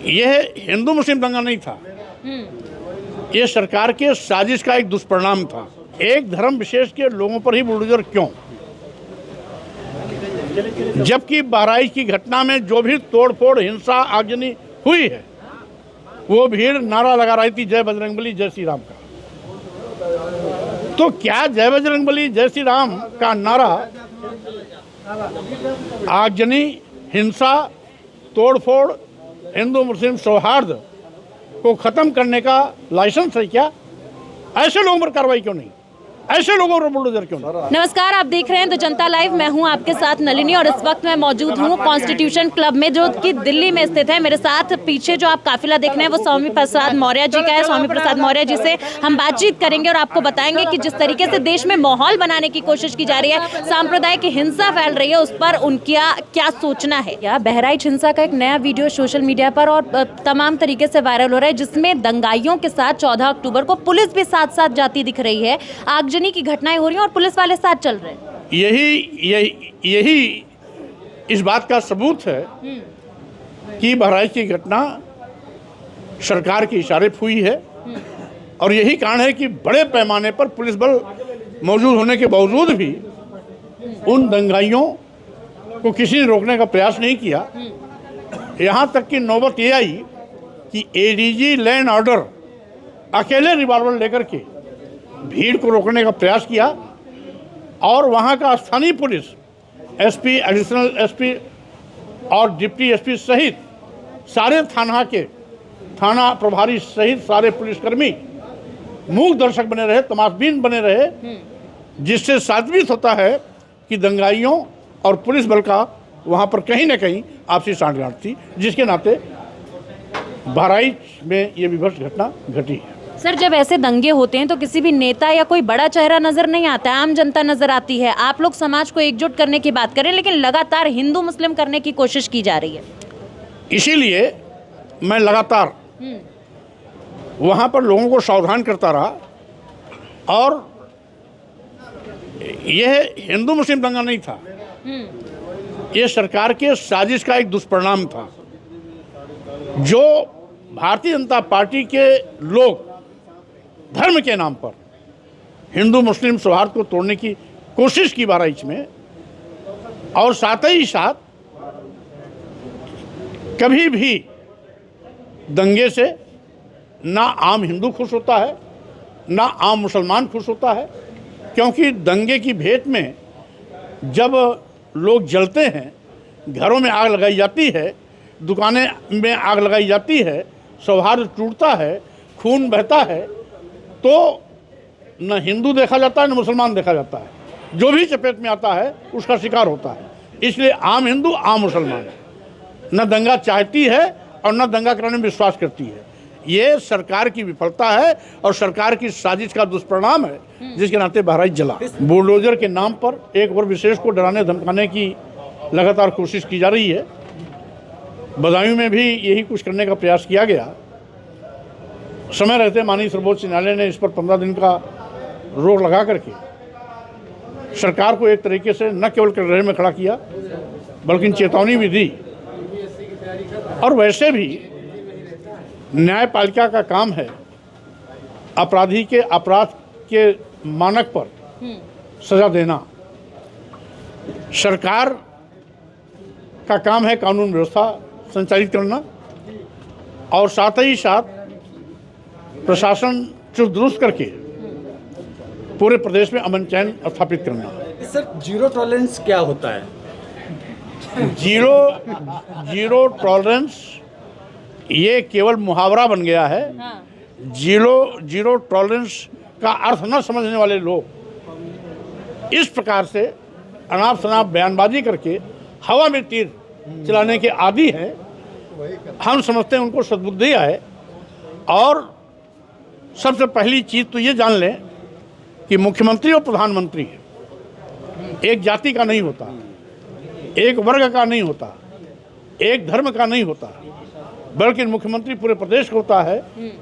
यह हिंदू मुस्लिम दंगा नहीं था, ये सरकार के साजिश का एक दुष्परिणाम था। एक धर्म विशेष के लोगों पर ही बुलडोजर क्यों? जबकि बहराइच की घटना में जो भी तोड़फोड़, हिंसा, आगजनी हुई है, वो भीड़ नारा लगा रही थी जय बजरंगबली जय श्री राम का। तो क्या जय बजरंगबली जय श्री राम का नारा आगजनी, हिंसा, तोड़फोड़, हिंदू मुस्लिम सौहार्द को खत्म करने का लाइसेंस है क्या? ऐसे लोगों पर कार्रवाई क्यों नहीं? ऐसे लोगों पर बुलडोजर क्यों नहीं? नमस्कार, आप देख रहे हैं द जनता लाइव। मैं हूं आपके साथ नलिनी और इस वक्त मैं मौजूद हूं कॉन्स्टिट्यूशन क्लब में, जो कि दिल्ली में स्थित है। मेरे साथ पीछे जो आप काफिला देख रहे हैं वो स्वामी प्रसाद मौर्य जी का है। स्वामी प्रसाद मौर्य जी से हम बातचीत करेंगे और आपको बताएंगे कि जिस तरीके से देश में माहौल बनाने की कोशिश की जा रही है, सांप्रदायिक हिंसा फैल रही है, उस पर उनका क्या सोचना है। या बहराइच हिंसा का एक नया वीडियो सोशल मीडिया पर और तमाम तरीके से वायरल हो रहा है, जिसमें दंगाइयों के साथ 14 अक्टूबर को पुलिस भी साथ साथ जाती दिख रही है। आगजनी की घटनाएं हो रही हैं और पुलिस वाले साथ चल रहे हैं। यही इस बात का सबूत है कि बहराइच की घटना सरकार के इशारे पे हुई है, और यही कारण है कि बड़े पैमाने पर पुलिस बल मौजूद होने के बावजूद भी उन दंगाइयों को किसी ने रोकने का प्रयास नहीं किया। यहाँ तक कि नौबत ये आई कि एडीजी लैंड ऑर्डर अकेले रिवॉल्वर लेकर के भीड़ को रोकने का प्रयास किया, और वहाँ का स्थानीय पुलिस एसपी, एडिशनल एसपी और डिप्टी एसपी सहित सारे थाना प्रभारी सहित सारे पुलिसकर्मी मूक दर्शक बने रहे, तमाशबीन बने रहे, जिससे साबित होता है कि दंगाइयों और पुलिस बल का वहाँ पर कहीं न कहीं आपसी सांठगांठ थी, जिसके नाते बहराइच में ये विभत्स घटना घटी है। सर, जब ऐसे दंगे होते हैं तो किसी भी नेता या कोई बड़ा चेहरा नजर नहीं आता है, आम जनता नजर आती है। आप लोग समाज को एकजुट करने की बात करें, लेकिन लगातार हिंदू मुस्लिम करने की कोशिश की जा रही है। इसीलिए मैं लगातार वहाँ पर लोगों को सावधान करता रहा, और यह हिंदू मुस्लिम दंगा नहीं था, ये सरकार के साजिश का एक दुष्परिणाम था। जो भारतीय जनता पार्टी के लोग धर्म के नाम पर हिंदू मुस्लिम सौहार्द को तोड़ने की कोशिश की बहराइच में, और साथ ही साथ कभी भी दंगे से ना आम हिंदू खुश होता है, ना आम मुसलमान खुश होता है, क्योंकि दंगे की भेंट में जब लोग जलते हैं, घरों में आग लगाई जाती है, दुकानें में आग लगाई जाती है, सौहार्द टूटता है, खून बहता है, तो न हिंदू देखा जाता है न मुसलमान देखा जाता है। जो भी चपेट में आता है उसका शिकार होता है। इसलिए आम हिंदू, आम मुसलमान न दंगा चाहती है और न दंगा कराने में विश्वास करती है। ये सरकार की विफलता है और सरकार की साजिश का दुष्परिणाम है, जिसके नाते बहराइच जला। बुलडोजर के नाम पर एक वर्ग विशेष को डराने धमकाने की लगातार कोशिश की जा रही है। बदायूं में भी यही कुछ करने का प्रयास किया गया। समय रहते माननीय सर्वोच्च न्यायालय ने इस पर 15 दिन का रोक लगा करके सरकार को एक तरीके से न केवल कटघरे में खड़ा किया, बल्कि चेतावनी भी दी। और वैसे भी न्यायपालिका का काम है अपराधी के अपराध के मानक पर सजा देना। सरकार का काम है कानून व्यवस्था संचालित करना, और साथ ही साथ प्रशासन चुस्त दुरुस्त करके पूरे प्रदेश में अमन चैन स्थापित करना। सर, जीरो टॉलरेंस क्या होता है? जीरो टॉलरेंस ये केवल मुहावरा बन गया है। जीरो टॉलरेंस का अर्थ न समझने वाले लोग इस प्रकार से अनाप शनाप बयानबाजी करके हवा में तीर चलाने के आदी हैं। हम समझते हैं उनको सद्बुद्धि है। और सबसे पहली चीज़ तो ये जान लें कि मुख्यमंत्री और प्रधानमंत्री एक जाति का नहीं होता, एक वर्ग का नहीं होता, एक धर्म का नहीं होता, बल्कि मुख्यमंत्री पूरे प्रदेश का होता है,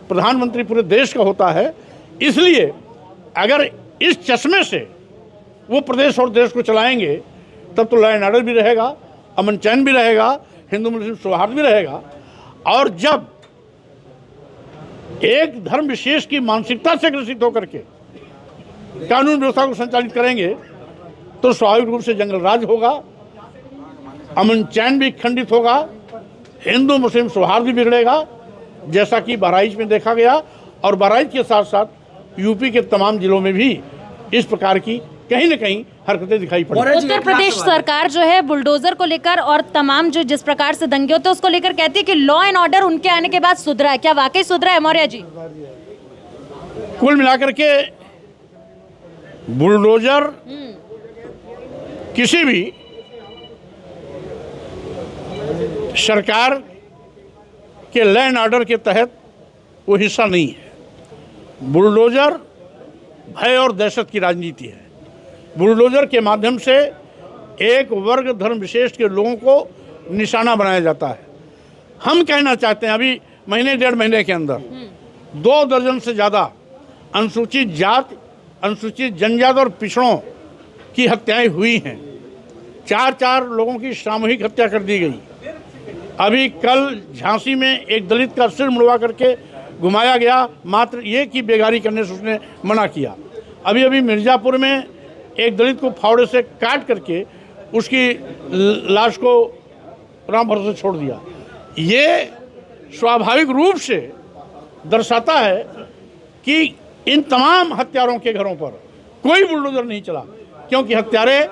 प्रधानमंत्री पूरे देश का होता है। इसलिए अगर इस चश्मे से वो प्रदेश और देश को चलाएंगे, तब तो लॉ एंड ऑर्डर भी रहेगा, अमन चैन भी रहेगा, हिंदू मुस्लिम सौहार्द भी रहेगा। और जब एक धर्म विशेष की मानसिकता से ग्रसित होकर के कानून व्यवस्था को संचालित करेंगे तो स्वाभाविक रूप से जंगल राज होगा, अमन चैन भी खंडित होगा, हिंदू मुस्लिम सौहार्द भी बिगड़ेगा, जैसा कि बहराइच में देखा गया। और बहराइच के साथ साथ यूपी के तमाम जिलों में भी इस प्रकार की कहीं न कहीं हरकतें दिखाई पड़ी। उत्तर प्रदेश सरकार जो है बुलडोजर को लेकर और तमाम जो जिस प्रकार से दंगे होते हैं उसको लेकर कहती है कि लॉ एंड ऑर्डर उनके आने के बाद सुधरा है। क्या वाकई सुधरा है मौर्य जी? कुल मिलाकर के बुलडोजर किसी भी सरकार के लॉ एंड ऑर्डर के तहत वो हिस्सा नहीं है। बुलडोजर भय और दहशत की राजनीति है। बुलडोजर के माध्यम से एक वर्ग धर्म विशेष के लोगों को निशाना बनाया जाता है। हम कहना चाहते हैं अभी महीने डेढ़ महीने के अंदर 2 दर्जन से ज़्यादा अनुसूचित जात, अनुसूचित जनजात और पिछड़ों की हत्याएं हुई हैं। 4 लोगों की सामूहिक हत्या कर दी गई। अभी कल झांसी में एक दलित का सिर मुड़वा करके घुमाया गया, मात्र ये कि बेगारी करने से उसने मना किया। अभी मिर्ज़ापुर में एक दलित को फावड़े से काट करके उसकी लाश को राम भरोसे छोड़ दिया। ये स्वाभाविक रूप से दर्शाता है कि इन तमाम हत्यारों के घरों पर कोई बुलडोजर नहीं चला, क्योंकि हत्यारे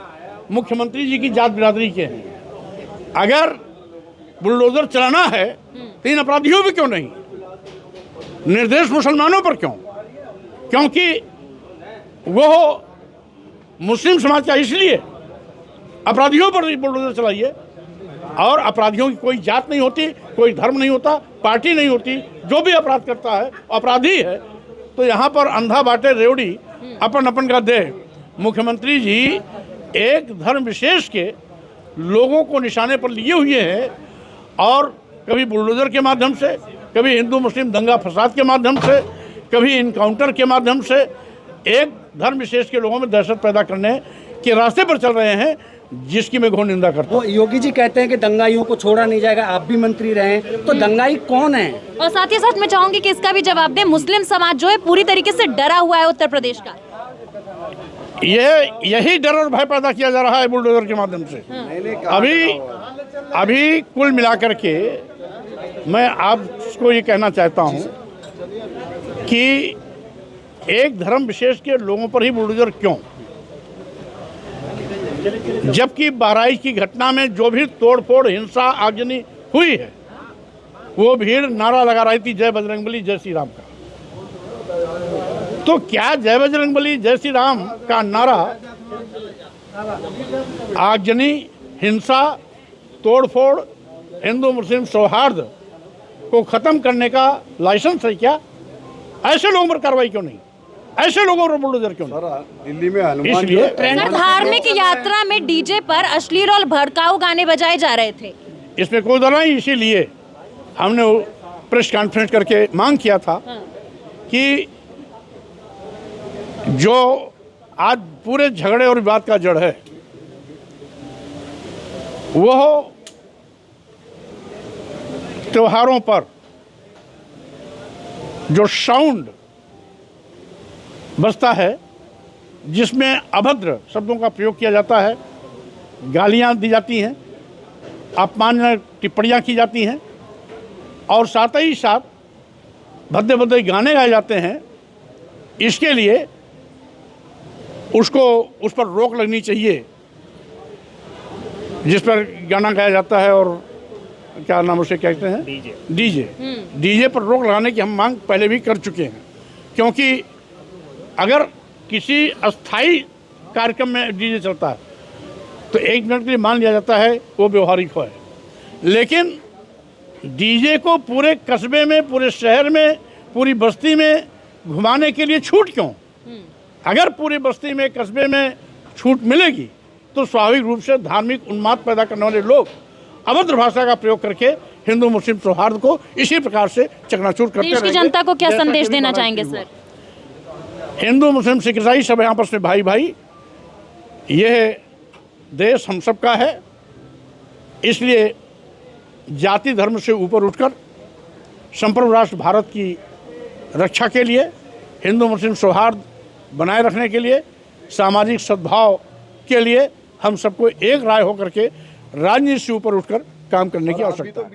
मुख्यमंत्री जी की जात बिरादरी के हैं। अगर बुलडोजर चलाना है तो इन अपराधियों पर क्यों नहीं, निर्देश मुसलमानों पर क्यों? क्योंकि वो मुस्लिम समाज का, इसलिए अपराधियों पर बुलडोजर चलाइए। और अपराधियों की कोई जात नहीं होती, कोई धर्म नहीं होता, पार्टी नहीं होती। जो भी अपराध करता है अपराधी है। तो यहाँ पर अंधा बाटे रेवड़ी अपन अपन का दे। मुख्यमंत्री जी एक धर्म विशेष के लोगों को निशाने पर लिए हुए हैं और कभी बुलडोजर के माध्यम से, कभी हिंदू मुस्लिम दंगा फसाद के माध्यम से, कभी इनकाउंटर के माध्यम से एक धर्म विशेष के लोगों में दहशत पैदा करने के रास्ते पर चल रहे हैं, जिसकी मैं घोर निंदा करता हूं। योगी जी कहते हैं कि दंगाइयों को छोड़ा नहीं जाएगा। आप भी मंत्री रहे हैं, तो दंगाई कौन है? और साथ ही साथ मैं चाहूंगी कि इसका भी जवाब दें। मुस्लिम समाज जो है पूरी तरीके से डरा हुआ है उत्तर प्रदेश का। यही डर और भय पैदा किया जा रहा है बुलडोजर के माध्यम से। अभी कुल मिलाकर के मैं आपको ये कहना चाहता हूं कि एक धर्म विशेष के लोगों पर ही बुलडोजर क्यों, जबकि बहराइच की घटना में जो भी तोड़फोड़, हिंसा, आगजनी हुई है, वो भीड़ नारा लगा रही थी जय बजरंगबली जय श्री राम का। तो क्या जय बजरंगबली जय श्री राम का नारा आगजनी, हिंसा, तोड़फोड़, हिंदू मुस्लिम सौहार्द को खत्म करने का लाइसेंस है क्या? ऐसे लोगों पर कार्रवाई क्यों नहीं? ऐसे लोगों पर बुलडोजर क्यों नहीं? दिल्ली में हनुमान इसलिए धार्मिक यात्रा में डीजे पर अश्लील और भड़काऊ गाने बजाए जा रहे थे। इसमें कोई दर नहीं। इसीलिए हमने प्रेस कॉन्फ्रेंस करके मांग किया था कि जो आज पूरे झगड़े और विवाद का जड़ है, वह त्योहारों पर जो साउंड बजता है, जिसमें अभद्र शब्दों का प्रयोग किया जाता है, गालियां दी जाती हैं, अपमानजनक टिप्पणियां की जाती हैं और साथ ही साथ भद्दे भद्दे गाने गाए जाते हैं, इसके लिए उस पर रोक लगनी चाहिए। जिस पर गाना गाया जाता है और क्या नाम उसे कहते हैं, डीजे पर रोक लगाने की हम मांग पहले भी कर चुके हैं। क्योंकि अगर किसी अस्थाई कार्यक्रम में डीजे चलता है तो 1 मिनट के लिए मान लिया जाता है वो व्यवहारिक है, लेकिन डीजे को पूरे कस्बे में, पूरे शहर में, पूरी बस्ती में घुमाने के लिए छूट क्यों? अगर पूरी बस्ती में, कस्बे में छूट मिलेगी तो स्वाभाविक रूप से धार्मिक उन्माद पैदा करने वाले लोग अभद्र भाषा का प्रयोग करके हिंदू मुस्लिम सौहार्द को इसी प्रकार से चकनाचूर करते रहेंगे। देश की जनता को क्या संदेश देना चाहेंगे सर? हिंदू मुस्लिम सिख ईसाई सब आपस में भाई भाई, यह देश हम सबका है। इसलिए जाति धर्म से ऊपर उठकर संप्रभु राष्ट्र भारत की रक्षा के लिए, हिंदू मुस्लिम सौहार्द बनाए रखने के लिए, सामाजिक सद्भाव के लिए हम सबको एक राय होकर के राजनीति से ऊपर उठकर काम करने की आवश्यकता है।